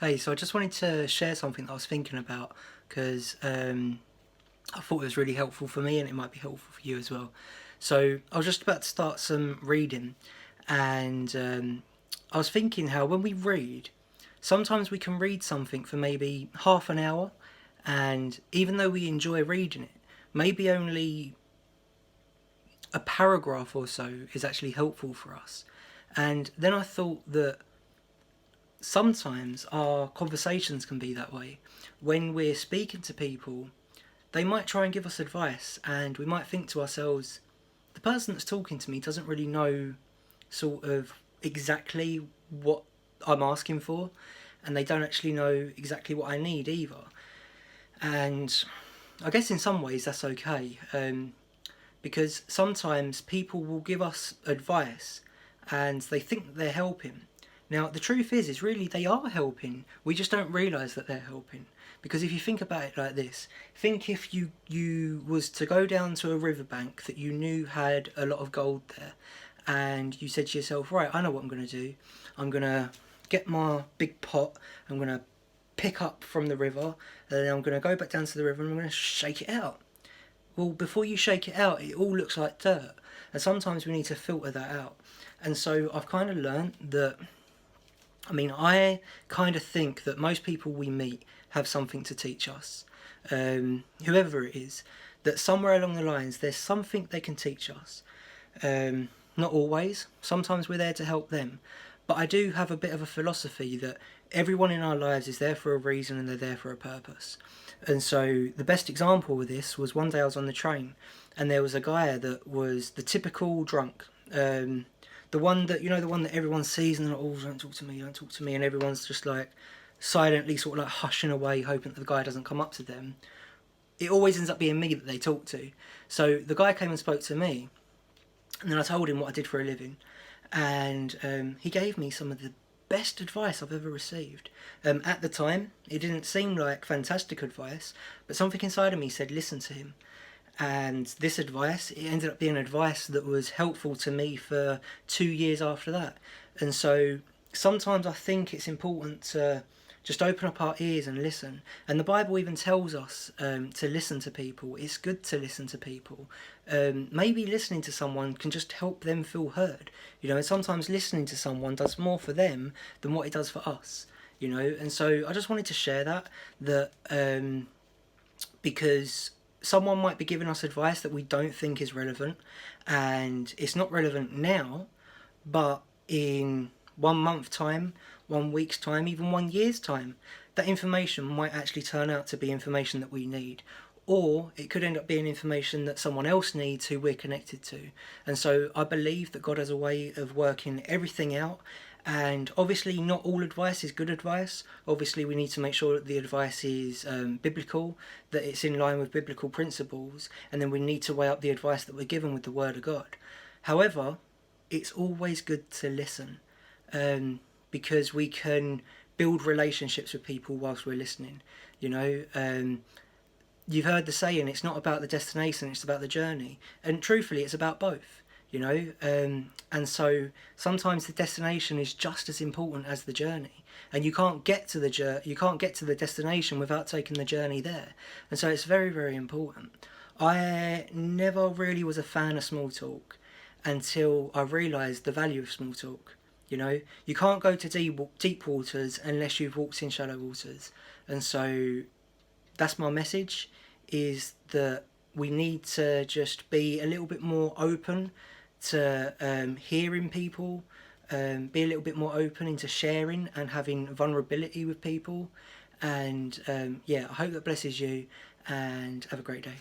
Hey, so I just wanted to share something that I was thinking about because I thought it was really helpful for me and it might be helpful for you as well. So I was just about to start some reading and I was thinking how when we read, sometimes we can read something for maybe half an hour, and even though we enjoy reading it, maybe only a paragraph or so is actually helpful for us. And then I thought that sometimes our conversations can be that way. When we're speaking to people, they might try and give us advice, and we might think to ourselves, the person that's talking to me doesn't really know sort of exactly what I'm asking for, and they don't actually know exactly what I need either. And I guess in some ways that's okay, because sometimes people will give us advice and they think that they're helping. Now, the truth is really they are helping. We just don't realise that they're helping. Because if you think about it like this, think if you was to go down to a riverbank that you knew had a lot of gold there, and you said to yourself, right, I know what I'm going to do. I'm going to get my big pot, I'm going to pick up from the river, and then I'm going to go back down to the river and I'm going to shake it out. Well, before you shake it out, it all looks like dirt. And sometimes we need to filter that out. And so I've kind of learned that, I kind of think that most people we meet have something to teach us. Whoever it is, that somewhere along the lines there's something they can teach us. Not always. Sometimes we're there to help them. But I do have a bit of a philosophy that everyone in our lives is there for a reason and they're there for a purpose. And so the best example of this was one day I was on the train and there was a guy that was the typical drunk. The one that, the one that everyone sees and they're like, oh, don't talk to me, don't talk to me. And everyone's just like silently sort of like hushing away, hoping that the guy doesn't come up to them. It always ends up being me that they talk to. So the guy came and spoke to me, and then I told him what I did for a living, and he gave me some of the best advice I've ever received. At the time, it didn't seem like fantastic advice, but something inside of me said, listen to him. And this advice, it ended up being advice that was helpful to me for 2 years after that. And so sometimes I think it's important to just open up our ears and listen. And the Bible even tells us to listen to people. It's good to listen to people. Maybe listening to someone can just help them feel heard. And sometimes listening to someone does more for them than what it does for us. And so I just wanted to share that because someone might be giving us advice that we don't think is relevant, and it's not relevant now, but in 1 month time, 1 week's time, even 1 year's time, that information might actually turn out to be information that we need, or it could end up being information that someone else needs who we're connected to. And so I believe that God has a way of working everything out, and obviously not all advice is good advice. Obviously we need to make sure that the advice is biblical, that it's in line with biblical principles, and then we need to weigh up the advice that we're given with the Word of God. However, it's always good to listen, because we can build relationships with people whilst we're listening. You've heard the saying, it's not about the destination, it's about the journey. And truthfully, it's about both. And so sometimes the destination is just as important as the journey, and you can't get to the destination without taking the journey there. And so it's very, very important. I never really was a fan of small talk until I realised the value of small talk. You can't go to deep waters unless you've walked in shallow waters. And so that's my message, is that we need to just be a little bit more open to hearing people, be a little bit more open into sharing and having vulnerability with people. And yeah, I hope that blesses you, and have a great day.